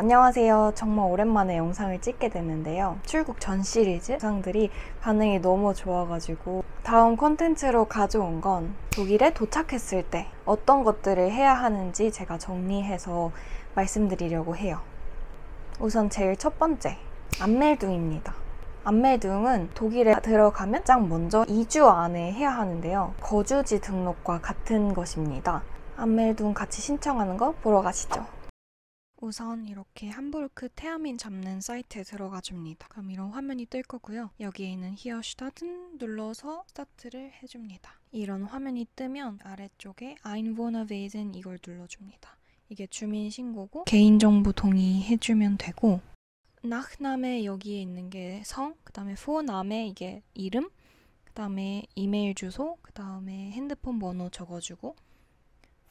안녕하세요. 정말 오랜만에 영상을 찍게 됐는데요. 출국 전 시리즈 영상들이 반응이 너무 좋아가지고 다음 콘텐츠로 가져온 건 독일에 도착했을 때 어떤 것들을 해야 하는지 제가 정리해서 말씀드리려고 해요. 우선 제일 첫 번째, 안멜둥입니다. 안멜둥은 독일에 들어가면 가장 먼저 2주 안에 해야 하는데요. 거주지 등록과 같은 것입니다. 안멜둥 같이 신청하는 거 보러 가시죠. 우선 이렇게 함부르크 테아민 잡는 사이트에 들어가 줍니다. 그럼 이런 화면이 뜰 거고요. 여기에 있는 Hier starten 눌러서 스타트를 해줍니다. 이런 화면이 뜨면 아래쪽에 Einwohnerwesen 이걸 눌러줍니다. 이게 주민신고고 개인정보 동의해주면 되고, Nachname 여기에 있는 게 성, 그 다음에 Vorname 이게 이름, 그 다음에 이메일 주소, 그 다음에 핸드폰 번호 적어주고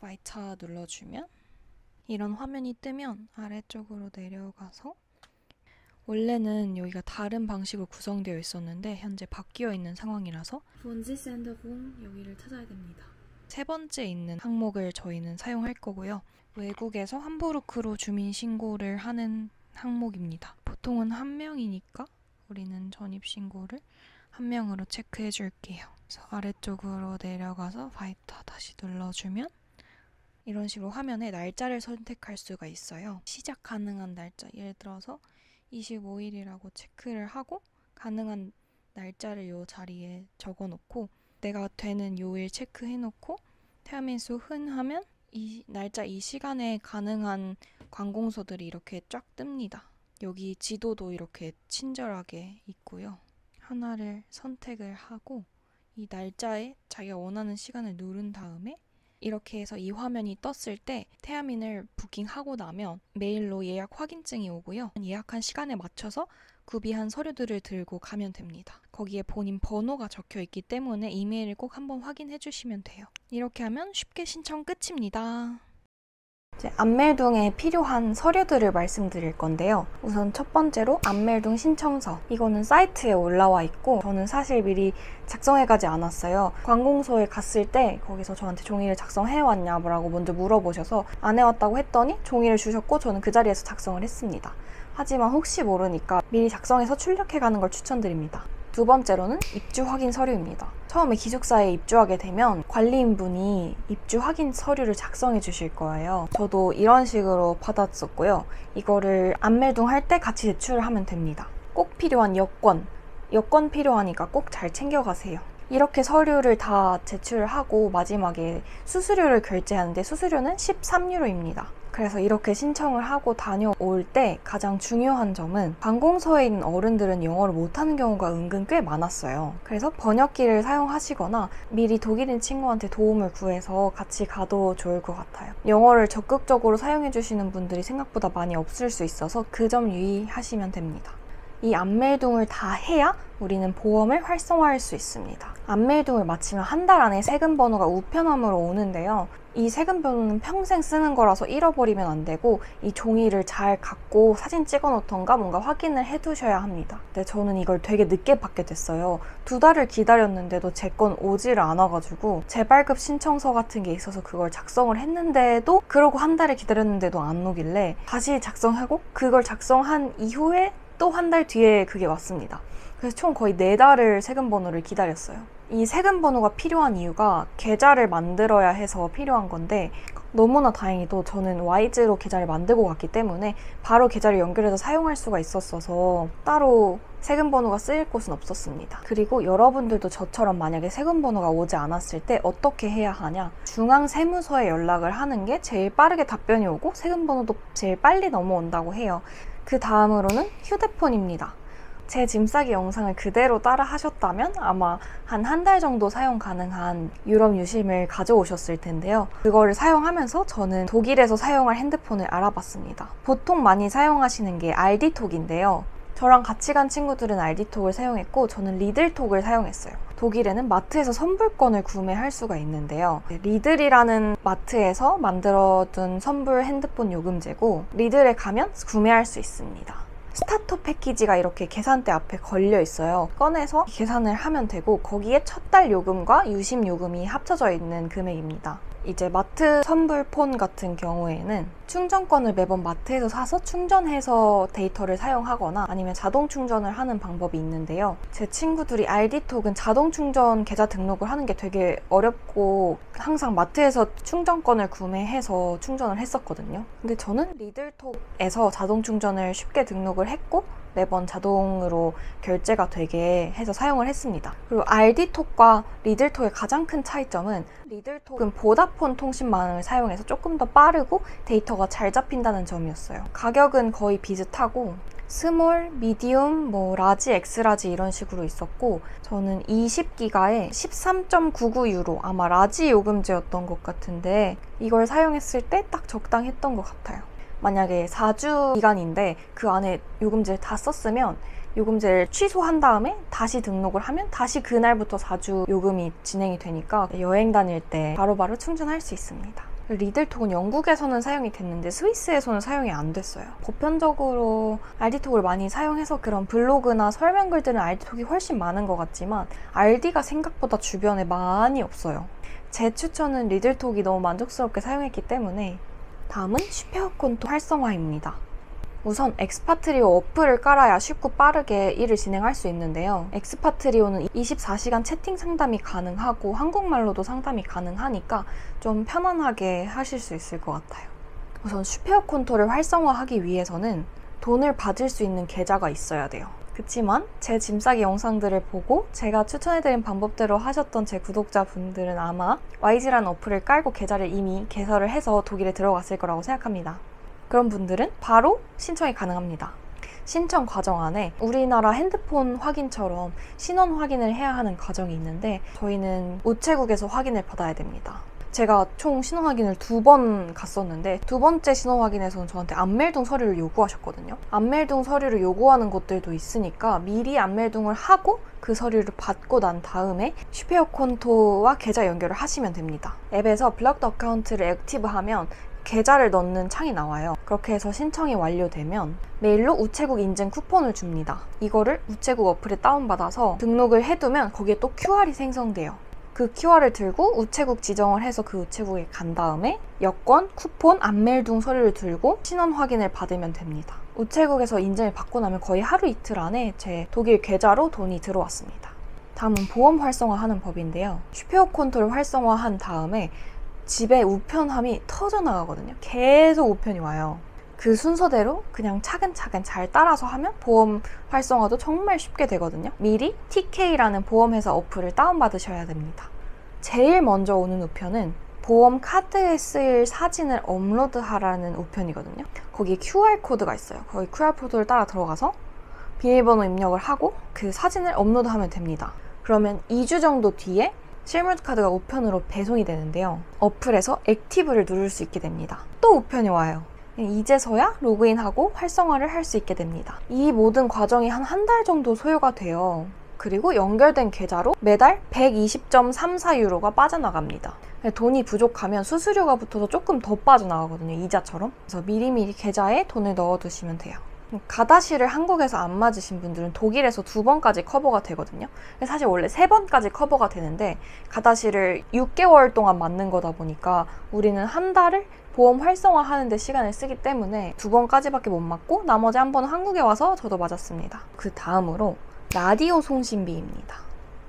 Weiter 눌러주면 이런 화면이 뜨면 아래쪽으로 내려가서, 원래는 여기가 다른 방식으로 구성되어 있었는데 현재 바뀌어 있는 상황이라서 Wohnsittsänderung 여기를 찾아야 됩니다. 세 번째 있는 항목을 저희는 사용할 거고요. 외국에서 함부르크로 주민신고를 하는 항목입니다. 보통은 한 명이니까 우리는 전입신고를 한 명으로 체크해 줄게요. 그래서 아래쪽으로 내려가서 Weiter 다시 눌러주면 이런 식으로 화면에 날짜를 선택할 수가 있어요. 시작 가능한 날짜, 예를 들어서 25일이라고 체크를 하고 가능한 날짜를 이 자리에 적어놓고 내가 되는 요일 체크해놓고 테아민수 흔 하면 이 날짜 이 시간에 가능한 관공서들이 이렇게 쫙 뜹니다. 여기 지도도 이렇게 친절하게 있고요. 하나를 선택을 하고 이 날짜에 자기가 원하는 시간을 누른 다음에 이렇게 해서 이 화면이 떴을 때 테아민을 부킹하고 나면 메일로 예약 확인증이 오고요. 예약한 시간에 맞춰서 구비한 서류들을 들고 가면 됩니다. 거기에 본인 번호가 적혀 있기 때문에 이메일을 꼭 한번 확인해 주시면 돼요. 이렇게 하면 쉽게 신청 끝입니다. 이제 안멜둥에 필요한 서류들을 말씀드릴 건데요. 우선 첫 번째로 안멜둥 신청서. 이거는 사이트에 올라와 있고 저는 사실 미리 작성해가지 않았어요. 관공서에 갔을 때 거기서 저한테 종이를 작성해왔냐고 먼저 물어보셔서 안 해왔다고 했더니 종이를 주셨고 저는 그 자리에서 작성을 했습니다. 하지만 혹시 모르니까 미리 작성해서 출력해가는 걸 추천드립니다. 두 번째로는 입주 확인 서류입니다. 처음에 기숙사에 입주하게 되면 관리인분이 입주 확인 서류를 작성해 주실 거예요. 저도 이런 식으로 받았었고요. 이거를 안멜둥 할 때 같이 제출을 하면 됩니다. 꼭 필요한 여권 필요하니까 꼭 잘 챙겨가세요. 이렇게 서류를 다 제출을 하고 마지막에 수수료를 결제하는데 수수료는 13유로입니다. 그래서 이렇게 신청을 하고 다녀올 때 가장 중요한 점은 관공서에 있는 어른들은 영어를 못하는 경우가 은근 꽤 많았어요. 그래서 번역기를 사용하시거나 미리 독일인 친구한테 도움을 구해서 같이 가도 좋을 것 같아요. 영어를 적극적으로 사용해 주시는 분들이 생각보다 많이 없을 수 있어서 그 점 유의하시면 됩니다. 이 안멜둥을 다 해야 우리는 보험을 활성화할 수 있습니다. 안멜둥을 마치면 한 달 안에 세금 번호가 우편함으로 오는데요. 이 세금 번호는 평생 쓰는 거라서 잃어버리면 안 되고 이 종이를 잘 갖고 사진 찍어 놓던가 뭔가 확인을 해 두셔야 합니다. 근데 저는 이걸 되게 늦게 받게 됐어요. 2달을 기다렸는데도 제 건 오지를 않아가지고 재발급 신청서 같은 게 있어서 그걸 작성을 했는데도, 그러고 한 달을 기다렸는데도 안 오길래 다시 작성하고 그걸 작성한 이후에 또 한 달 뒤에 그게 왔습니다. 그래서 총 거의 4달을 세금 번호를 기다렸어요. 이 세금 번호가 필요한 이유가 계좌를 만들어야 해서 필요한 건데 너무나 다행히도 저는 와이즈로 계좌를 만들고 갔기 때문에 바로 계좌를 연결해서 사용할 수가 있었어서 따로 세금 번호가 쓰일 곳은 없었습니다. 그리고 여러분들도 저처럼 만약에 세금 번호가 오지 않았을 때 어떻게 해야 하냐, 중앙세무서에 연락을 하는 게 제일 빠르게 답변이 오고 세금 번호도 제일 빨리 넘어온다고 해요. 그 다음으로는 휴대폰입니다. 제 짐 싸기 영상을 그대로 따라 하셨다면 아마 한 달 정도 사용 가능한 유럽 유심을 가져오셨을 텐데요. 그거를 사용하면서 저는 독일에서 사용할 핸드폰을 알아봤습니다. 보통 많이 사용하시는 게 알디톡인데요. 저랑 같이 간 친구들은 알디톡을 사용했고 저는 리들톡을 사용했어요. 독일에는 마트에서 선불권을 구매할 수가 있는데요. 리들이라는 마트에서 만들어둔 선불 핸드폰 요금제고 리들에 가면 구매할 수 있습니다. 스타터 패키지가 이렇게 계산대 앞에 걸려 있어요. 꺼내서 계산을 하면 되고 거기에 첫 달 요금과 유심 요금이 합쳐져 있는 금액입니다. 이제 마트 선불폰 같은 경우에는 충전권을 매번 마트에서 사서 충전해서 데이터를 사용하거나 아니면 자동 충전을 하는 방법이 있는데요. 제 친구들이 알디톡은 자동 충전 계좌 등록을 하는 게 되게 어렵고 항상 마트에서 충전권을 구매해서 충전을 했었거든요. 근데 저는 리들톡에서 자동 충전을 쉽게 등록을 했고 매번 자동으로 결제가 되게 해서 사용을 했습니다. 그리고 알디톡과 리들톡의 가장 큰 차이점은 리들톡은 보다폰 통신망을 사용해서 조금 더 빠르고 데이터가 잘 잡힌다는 점이었어요. 가격은 거의 비슷하고 스몰, 미디움, 라지, 엑스라지 이런 식으로 있었고 저는 20기가에 13.99유로 아마 라지 요금제였던 것 같은데 이걸 사용했을 때 딱 적당했던 것 같아요. 만약에 4주 기간인데 그 안에 요금제를 다 썼으면 요금제를 취소한 다음에 다시 등록을 하면 다시 그날부터 4주 요금이 진행이 되니까 여행 다닐 때 바로바로 충전할 수 있습니다. 리들톡은 영국에서는 사용이 됐는데 스위스에서는 사용이 안 됐어요. 보편적으로 알디톡을 많이 사용해서 그런 블로그나 설명글들은 알디톡이 훨씬 많은 것 같지만 알디가 생각보다 주변에 많이 없어요. 제 추천은 리들톡이 너무 만족스럽게 사용했기 때문에 다음은 슈페어콘토 활성화입니다. 우선 엑스파트리오 어플을 깔아야 쉽고 빠르게 일을 진행할 수 있는데요. 엑스파트리오는 24시간 채팅 상담이 가능하고 한국말로도 상담이 가능하니까 좀 편안하게 하실 수 있을 것 같아요. 우선 슈페어콘토를 활성화하기 위해서는 돈을 받을 수 있는 계좌가 있어야 돼요. 그치만 제 짐 싸기 영상들을 보고 제가 추천해드린 방법대로 하셨던 제 구독자분들은 아마 YG라는 어플을 깔고 계좌를 이미 개설을 해서 독일에 들어갔을 거라고 생각합니다. 그런 분들은 바로 신청이 가능합니다. 신청 과정 안에 우리나라 핸드폰 확인처럼 신원 확인을 해야 하는 과정이 있는데 저희는 우체국에서 확인을 받아야 됩니다. 제가 총 신원 확인을 2번 갔었는데 두 번째 신원 확인에서는 저한테 안멜동 서류를 요구하셨거든요. 안멜동 서류를 요구하는 곳들도 있으니까 미리 안멜동을 하고 그 서류를 받고 난 다음에 슈페어콘토와 계좌 연결을 하시면 됩니다. 앱에서 블럭드 어카운트를 액티브하면 계좌를 넣는 창이 나와요. 그렇게 해서 신청이 완료되면 메일로 우체국 인증 쿠폰을 줍니다. 이거를 우체국 어플에 다운받아서 등록을 해두면 거기에 또 QR이 생성돼요. 그 QR을 들고 우체국 지정을 해서 그 우체국에 간 다음에 여권, 쿠폰, 안멜동 서류를 들고 신원 확인을 받으면 됩니다. 우체국에서 인증을 받고 나면 거의 하루 이틀 안에 제 독일 계좌로 돈이 들어왔습니다. 다음은 보험 활성화하는 법인데요. 슈페어콘토를 활성화한 다음에 집에 우편함이 터져나가거든요. 계속 우편이 와요. 그 순서대로 그냥 차근차근 잘 따라서 하면 보험 활성화도 정말 쉽게 되거든요. 미리 TK라는 보험회사 어플을 다운받으셔야 됩니다. 제일 먼저 오는 우편은 보험 카드에 쓰일 사진을 업로드하라는 우편이거든요. 거기에 QR코드가 있어요. 거기 QR코드를 따라 들어가서 비밀번호 입력을 하고 그 사진을 업로드하면 됩니다. 그러면 2주 정도 뒤에 실물 카드가 우편으로 배송이 되는데요. 어플에서 액티브를 누를 수 있게 됩니다. 또 우편이 와요. 이제서야 로그인하고 활성화를 할 수 있게 됩니다. 이 모든 과정이 한 달 정도 소요가 돼요. 그리고 연결된 계좌로 매달 120.34유로가 빠져나갑니다. 돈이 부족하면 수수료가 붙어서 조금 더 빠져나가거든요. 이자처럼. 그래서 미리미리 계좌에 돈을 넣어두시면 돼요. 가다시를 한국에서 안 맞으신 분들은 독일에서 2번까지 커버가 되거든요. 사실 원래 3번까지 커버가 되는데 가다시를 6개월 동안 맞는 거다 보니까 우리는 한 달을 보험 활성화 하는데 시간을 쓰기 때문에 2번까지밖에 못 맞고 나머지 한 번은 한국에 와서 저도 맞았습니다. 그 다음으로 라디오 송신비입니다.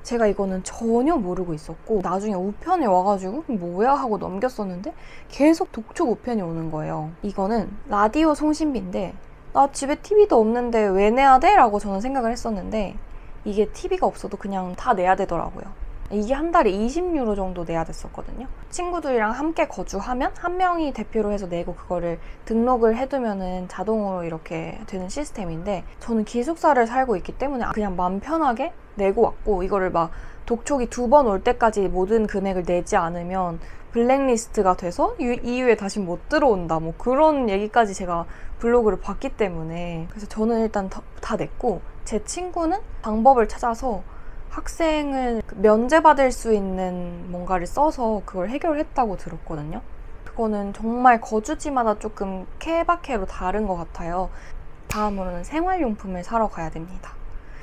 제가 이거는 전혀 모르고 있었고 나중에 우편이 와가지고 뭐야 하고 넘겼었는데 계속 독촉 우편이 오는 거예요. 이거는 라디오 송신비인데 나 집에 TV도 없는데 왜 내야 돼? 라고 저는 생각을 했었는데 이게 TV가 없어도 그냥 다 내야 되더라고요. 이게 한 달에 20유로 정도 내야 됐었거든요. 친구들이랑 함께 거주하면 한 명이 대표로 해서 내고 그거를 등록을 해두면은 자동으로 이렇게 되는 시스템인데 저는 기숙사를 살고 있기 때문에 그냥 마음 편하게 내고 왔고 이거를 막 독촉이 2번 올 때까지 모든 금액을 내지 않으면 블랙리스트가 돼서 이후에 다시 못 들어온다 뭐 그런 얘기까지 제가 블로그를 봤기 때문에 그래서 저는 일단 다 냈고 제 친구는 방법을 찾아서 학생을 면제받을 수 있는 뭔가를 써서 그걸 해결했다고 들었거든요. 그거는 정말 거주지마다 조금 케바케로 다른 것 같아요. 다음으로는 생활용품을 사러 가야 됩니다.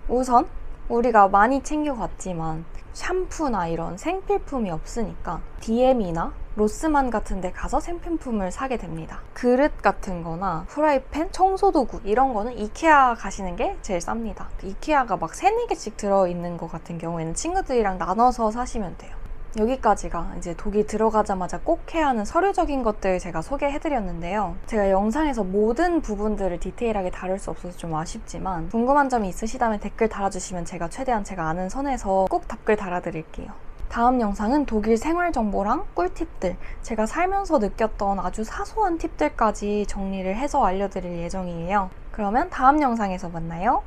우선 우리가 많이 챙겨갔지만 샴푸나 이런 생필품이 없으니까 DM이나 로스만 같은 데 가서 생필품을 사게 됩니다. 그릇 같은 거나 프라이팬, 청소도구 이런 거는 이케아 가시는 게 제일 쌉니다. 이케아가 막 3-4개씩 들어있는 거 같은 경우에는 친구들이랑 나눠서 사시면 돼요. 여기까지가 이제 독일 들어가자마자 꼭 해야 하는 서류적인 것들 제가 소개해드렸는데요. 제가 영상에서 모든 부분들을 디테일하게 다룰 수 없어서 좀 아쉽지만 궁금한 점이 있으시다면 댓글 달아주시면 제가 최대한 제가 아는 선에서 꼭 답글 달아드릴게요. 다음 영상은 독일 생활 정보랑 꿀팁들, 제가 살면서 느꼈던 아주 사소한 팁들까지 정리를 해서 알려드릴 예정이에요. 그러면 다음 영상에서 만나요.